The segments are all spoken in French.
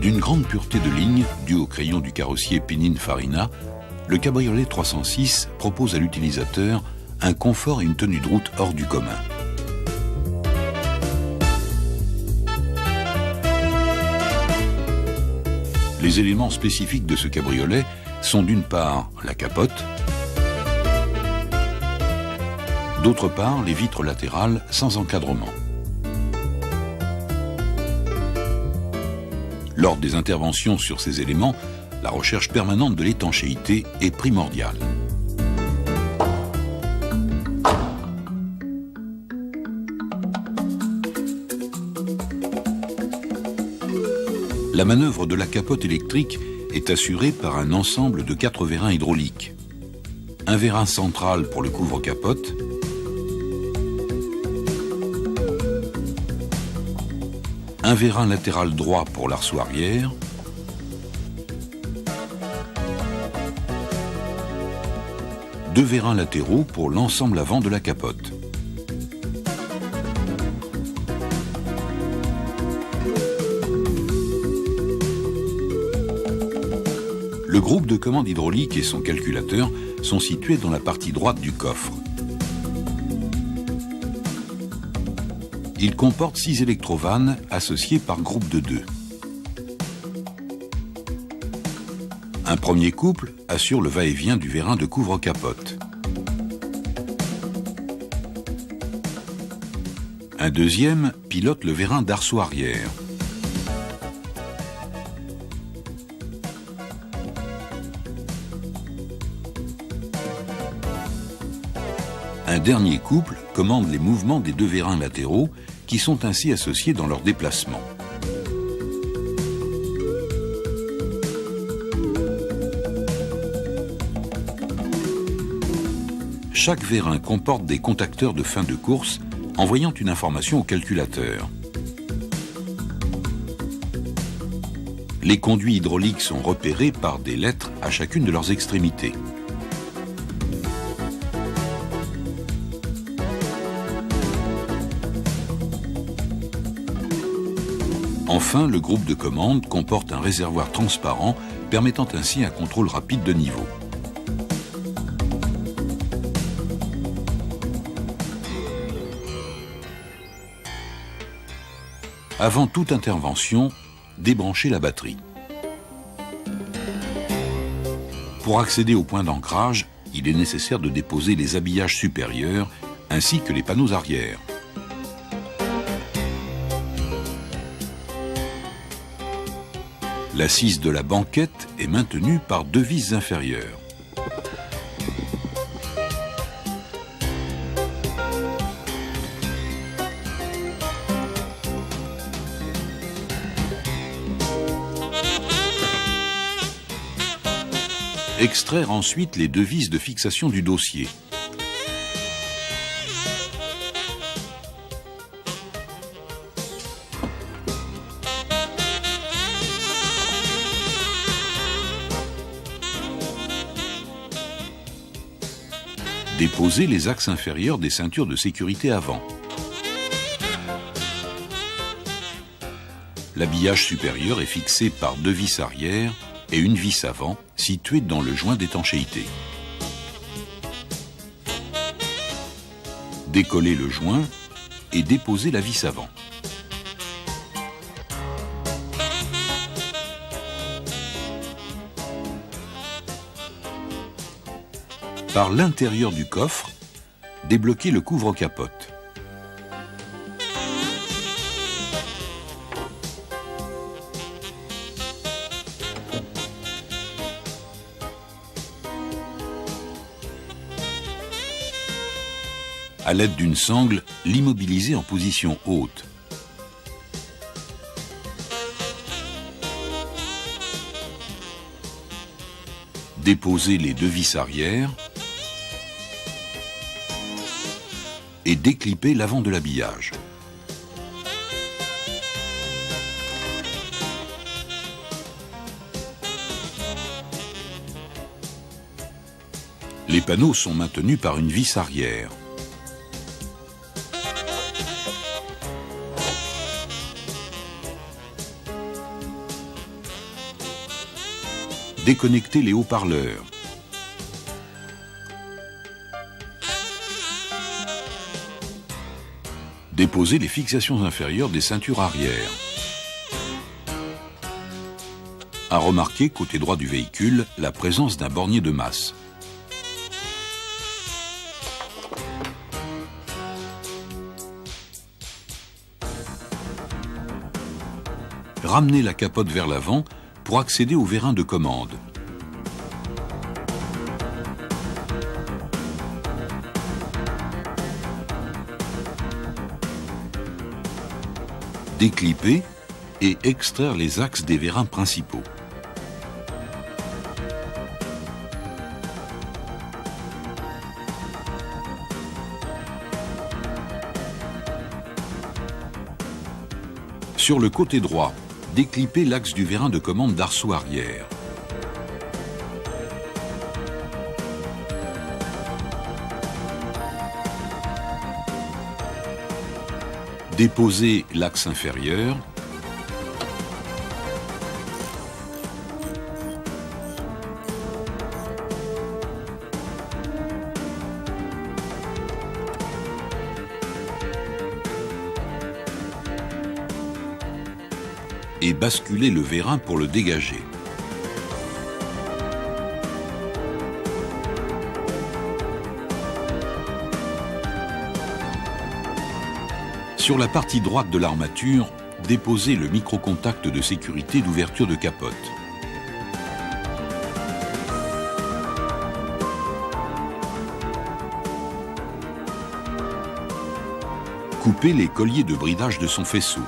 D'une grande pureté de ligne, due au crayon du carrossier Pininfarina, le cabriolet 306 propose à l'utilisateur un confort et une tenue de route hors du commun. Les éléments spécifiques de ce cabriolet sont d'une part la capote, d'autre part les vitres latérales sans encadrement. Lors des interventions sur ces éléments, la recherche permanente de l'étanchéité est primordiale. La manœuvre de la capote électrique est assurée par un ensemble de 4 vérins hydrauliques. Un vérin central pour le couvre-capote, un vérin latéral droit pour l'arceau arrière, deux vérins latéraux pour l'ensemble avant de la capote. Le groupe de commande hydraulique et son calculateur sont situés dans la partie droite du coffre. Il comporte 6 électrovannes associées par groupe de 2. Un premier couple assure le va-et-vient du vérin de couvre-capote. Un deuxième pilote le vérin d'arceau arrière. Un dernier couple commande les mouvements des 2 vérins latéraux qui sont ainsi associés dans leur déplacement. Chaque vérin comporte des contacteurs de fin de course envoyant une information au calculateur. Les conduits hydrauliques sont repérés par des lettres à chacune de leurs extrémités. Enfin, le groupe de commande comporte un réservoir transparent permettant ainsi un contrôle rapide de niveau. Avant toute intervention, débranchez la batterie. Pour accéder au point d'ancrage, il est nécessaire de déposer les habillages supérieurs ainsi que les panneaux arrière. L'assise de la banquette est maintenue par 2 vis inférieures. Extraire ensuite les 2 vis de fixation du dossier. Déposer les axes inférieurs des ceintures de sécurité avant. L'habillage supérieur est fixé par 2 vis arrière et une vis avant située dans le joint d'étanchéité. Décoller le joint et déposer la vis avant. Par l'intérieur du coffre, débloquer le couvre-capote. À l'aide d'une sangle, l'immobiliser en position haute. Déposer les 2 vis arrière et déclipper l'avant de l'habillage. Les panneaux sont maintenus par une vis arrière. Déconnecter les haut-parleurs. Déposer les fixations inférieures des ceintures arrière. À remarquer, côté droit du véhicule, la présence d'un bornier de masse. Ramener la capote vers l'avant pour accéder au vérin de commande. Déclipper et extraire les axes des vérins principaux. Sur le côté droit, déclipper l'axe du vérin de commande d'arceau arrière. Déposer l'axe inférieur. Et basculer le vérin pour le dégager. Sur la partie droite de l'armature, déposer le micro-contact de sécurité d'ouverture de capote. Couper les colliers de bridage de son faisceau.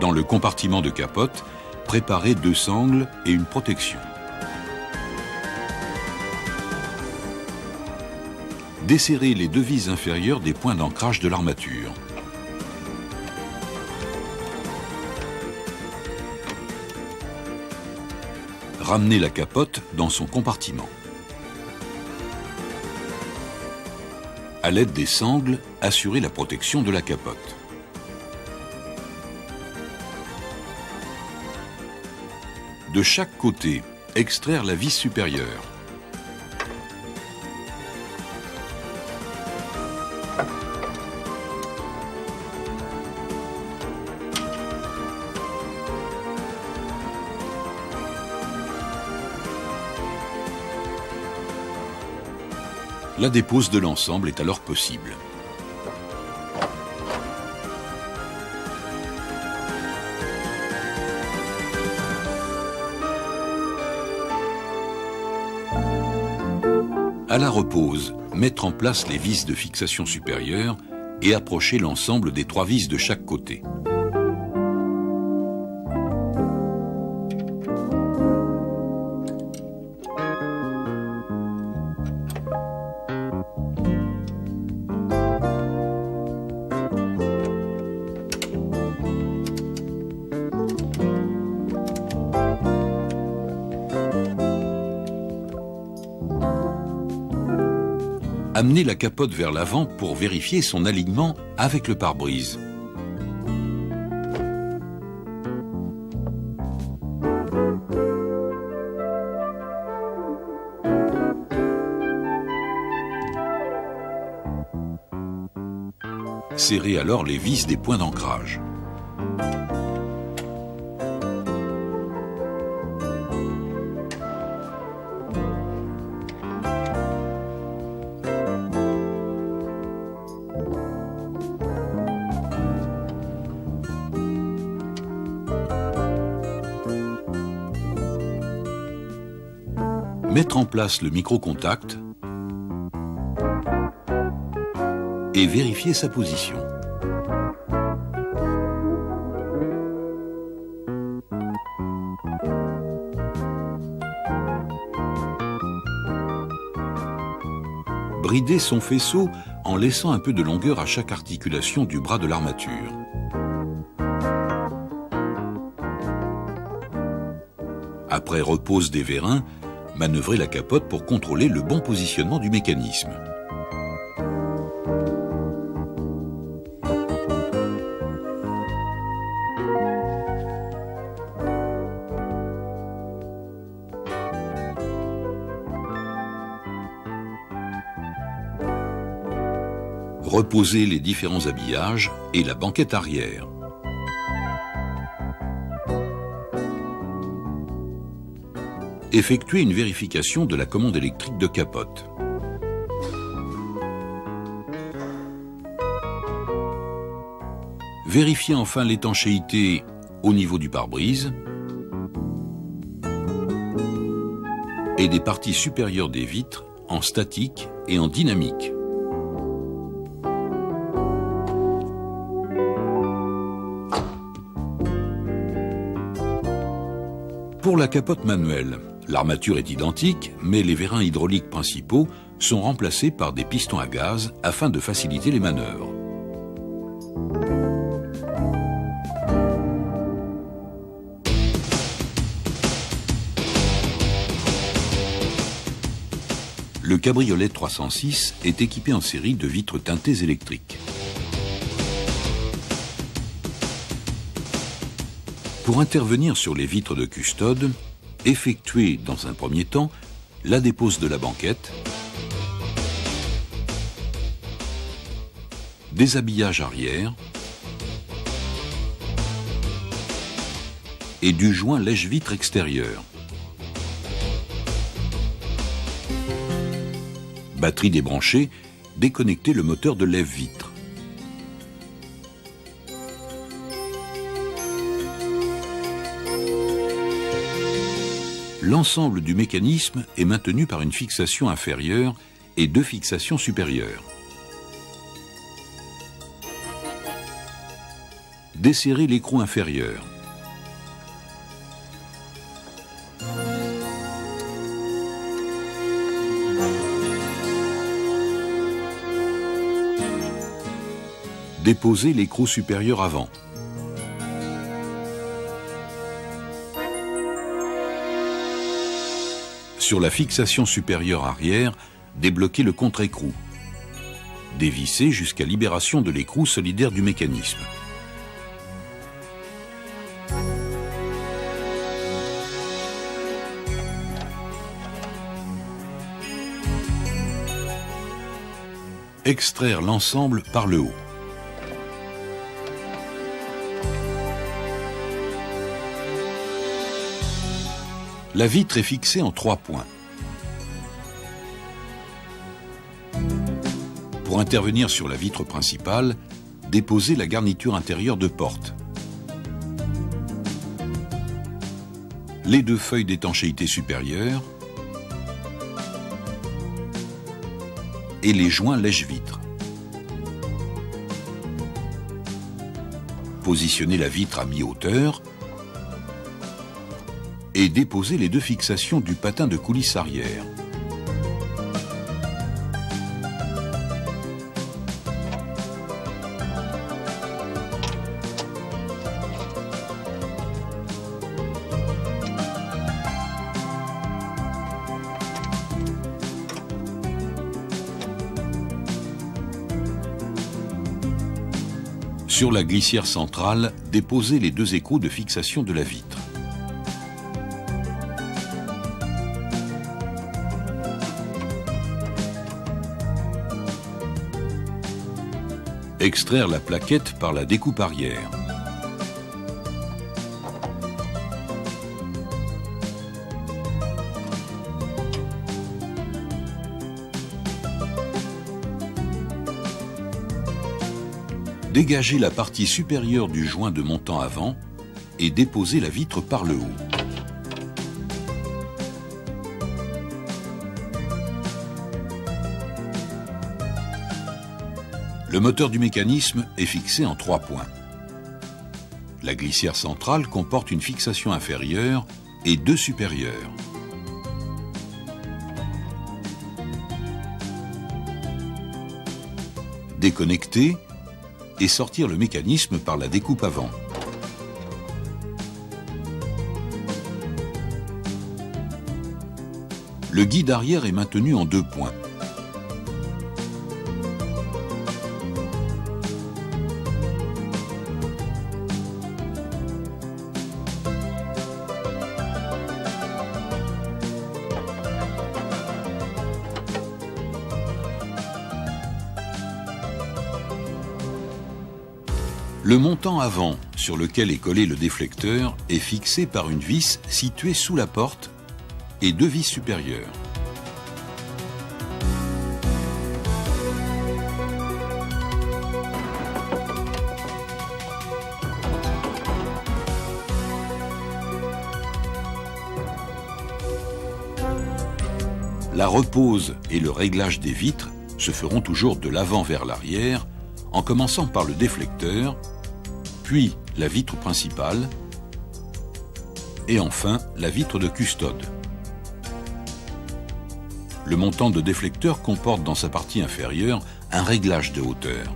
Dans le compartiment de capote, préparer 2 sangles et une protection. Desserrer les 2 vis inférieures des points d'ancrage de l'armature. Ramener la capote dans son compartiment. À l'aide des sangles, assurer la protection de la capote. De chaque côté, extraire la vis supérieure. La dépose de l'ensemble est alors possible. À la repose, mettre en place les vis de fixation supérieure et approcher l'ensemble des 3 vis de chaque côté. Amener la capote vers l'avant pour vérifier son alignement avec le pare-brise. Serrer alors les vis des points d'ancrage. Mettre en place le micro-contact et vérifier sa position. Brider son faisceau en laissant un peu de longueur à chaque articulation du bras de l'armature. Après repose des vérins, manœuvrer la capote pour contrôler le bon positionnement du mécanisme. Reposer les différents habillages et la banquette arrière. Effectuer une vérification de la commande électrique de capote. Vérifier enfin l'étanchéité au niveau du pare-brise et des parties supérieures des vitres en statique et en dynamique. Pour la capote manuelle, l'armature est identique, mais les vérins hydrauliques principaux sont remplacés par des pistons à gaz afin de faciliter les manœuvres. Le cabriolet 306 est équipé en série de vitres teintées électriques. Pour intervenir sur les vitres de custode, effectuez dans un premier temps la dépose de la banquette, déshabillage arrière et du joint lèche-vitre extérieur. Batterie débranchée, déconnectez le moteur de lève-vitre. L'ensemble du mécanisme est maintenu par une fixation inférieure et deux fixations supérieures. Desserrez l'écrou inférieur. Déposez l'écrou supérieur avant. Sur la fixation supérieure arrière, débloquez le contre-écrou. Dévissez jusqu'à libération de l'écrou solidaire du mécanisme. Extraire l'ensemble par le haut. La vitre est fixée en 3 points. Pour intervenir sur la vitre principale, déposez la garniture intérieure de porte. Les 2 feuilles d'étanchéité supérieure et les joints lèche-vitre. Positionnez la vitre à mi-hauteur et déposez les 2 fixations du patin de coulisse arrière. Sur la glissière centrale, déposez les 2 écrous de fixation de la vitre. Extraire la plaquette par la découpe arrière. Dégagez la partie supérieure du joint de montant avant et déposez la vitre par le haut. Le moteur du mécanisme est fixé en 3 points. La glissière centrale comporte une fixation inférieure et 2 supérieures. Déconnecter et sortir le mécanisme par la découpe avant. Le guide arrière est maintenu en 2 points. Le montant avant sur lequel est collé le déflecteur est fixé par une vis située sous la porte et 2 vis supérieures. La repose et le réglage des vitres se feront toujours de l'avant vers l'arrière, en commençant par le déflecteur, puis la vitre principale, et enfin la vitre de custode. Le montant de déflecteur comporte dans sa partie inférieure un réglage de hauteur.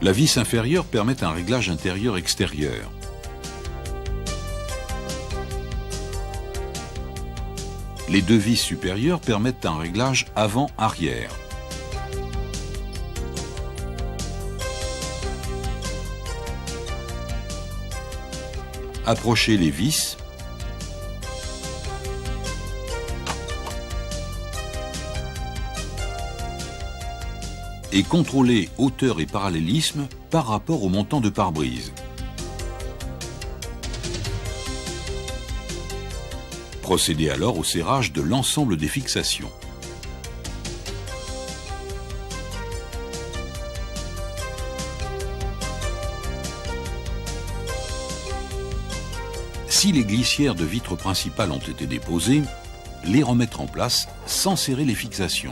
La vis inférieure permet un réglage intérieur-extérieur. Les 2 vis supérieures permettent un réglage avant-arrière. Approchez les vis et contrôlez hauteur et parallélisme par rapport au montant de pare-brise. Procédez alors au serrage de l'ensemble des fixations. Si les glissières de vitres principales ont été déposées, les remettre en place sans serrer les fixations.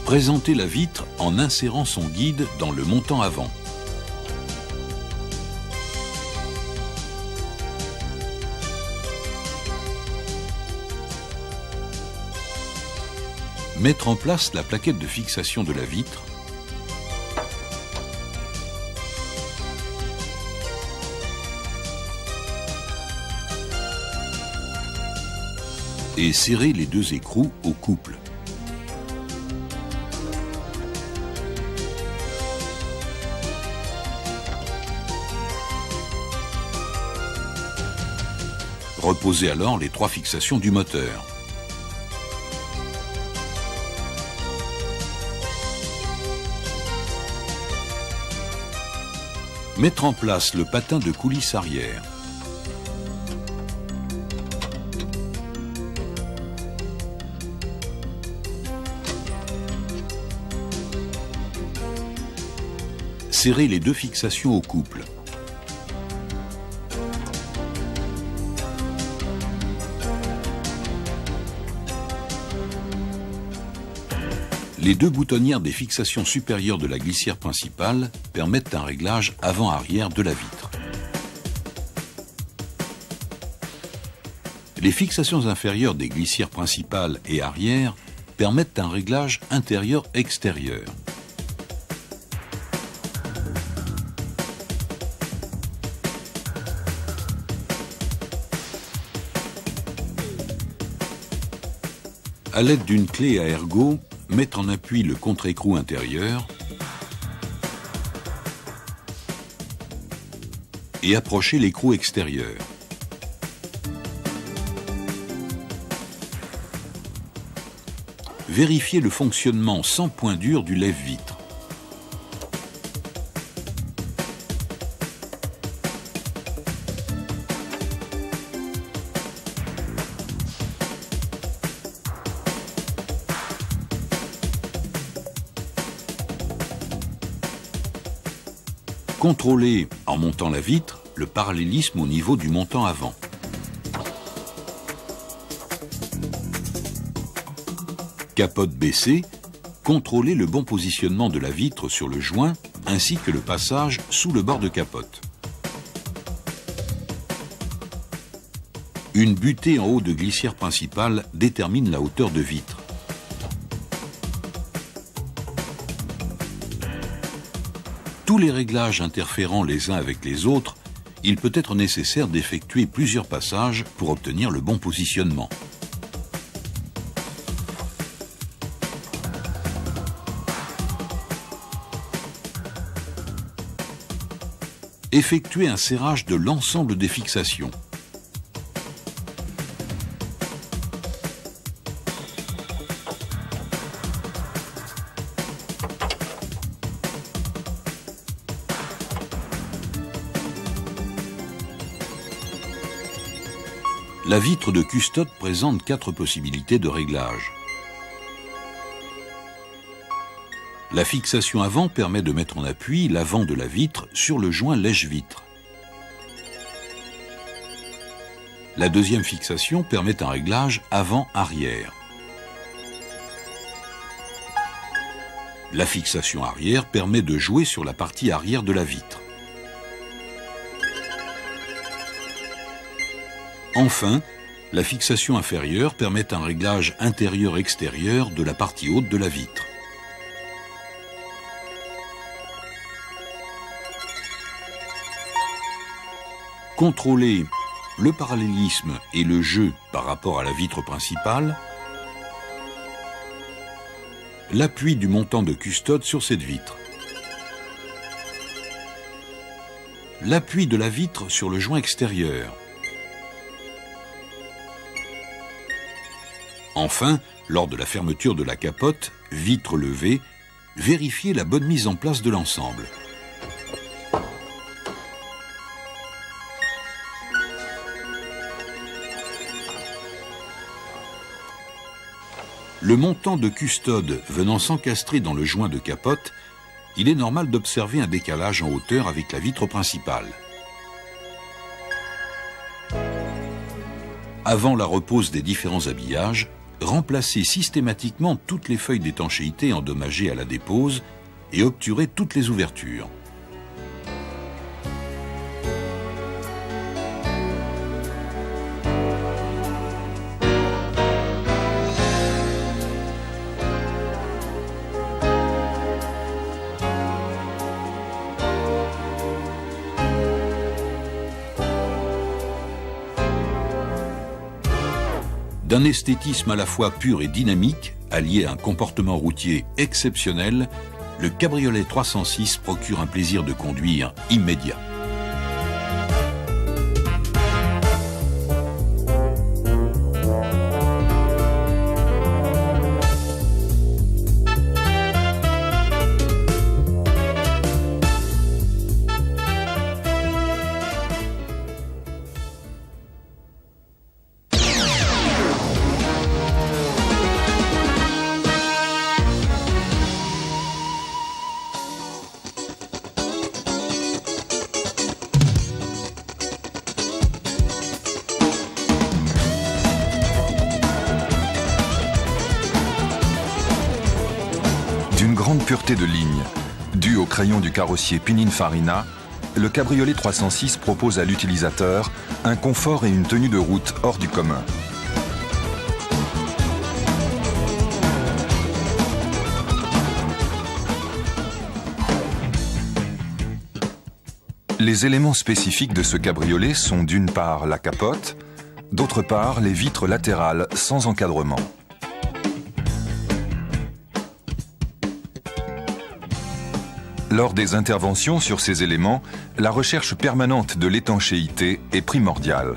Présentez la vitre en insérant son guide dans le montant avant. Mettre en place la plaquette de fixation de la vitre. Et serrer les 2 écrous au couple. Reposez alors les 3 fixations du moteur. Mettre en place le patin de coulisse arrière. Serrer les 2 fixations au couple. Les 2 boutonnières des fixations supérieures de la glissière principale permettent un réglage avant-arrière de la vitre. Les fixations inférieures des glissières principales et arrière permettent un réglage intérieur-extérieur. À l'aide d'une clé à ergot, mettre en appui le contre-écrou intérieur et approcher l'écrou extérieur. Vérifiez le fonctionnement sans point dur du lève-vitre. Contrôlez, en montant la vitre, le parallélisme au niveau du montant avant. Capote baissée, contrôlez le bon positionnement de la vitre sur le joint ainsi que le passage sous le bord de capote. Une butée en haut de glissière principale détermine la hauteur de vitre. Tous les réglages interférant les uns avec les autres il peut être nécessaire d'effectuer plusieurs passages pour obtenir le bon positionnement. Effectuer un serrage de l'ensemble des fixations. La vitre de custode présente 4 possibilités de réglage. La fixation avant permet de mettre en appui l'avant de la vitre sur le joint lèche-vitre. La deuxième fixation permet un réglage avant-arrière. La fixation arrière permet de jouer sur la partie arrière de la vitre. Enfin, la fixation inférieure permet un réglage intérieur-extérieur de la partie haute de la vitre. Contrôler le parallélisme et le jeu par rapport à la vitre principale, l'appui du montant de custode sur cette vitre, l'appui de la vitre sur le joint extérieur. Enfin, lors de la fermeture de la capote, vitre levée, vérifiez la bonne mise en place de l'ensemble. Le montant de custode venant s'encastrer dans le joint de capote, il est normal d'observer un décalage en hauteur avec la vitre principale. Avant la repose des différents habillages, remplacez systématiquement toutes les feuilles d'étanchéité endommagées à la dépose et obturez toutes les ouvertures. D'un esthétisme à la fois pur et dynamique, allié à un comportement routier exceptionnel, le cabriolet 306 procure un plaisir de conduire immédiat. D'une grande pureté de ligne, due au crayon du carrossier Pininfarina, le cabriolet 306 propose à l'utilisateur un confort et une tenue de route hors du commun. Les éléments spécifiques de ce cabriolet sont d'une part la capote, d'autre part les vitres latérales sans encadrement. Lors des interventions sur ces éléments, la recherche permanente de l'étanchéité est primordiale.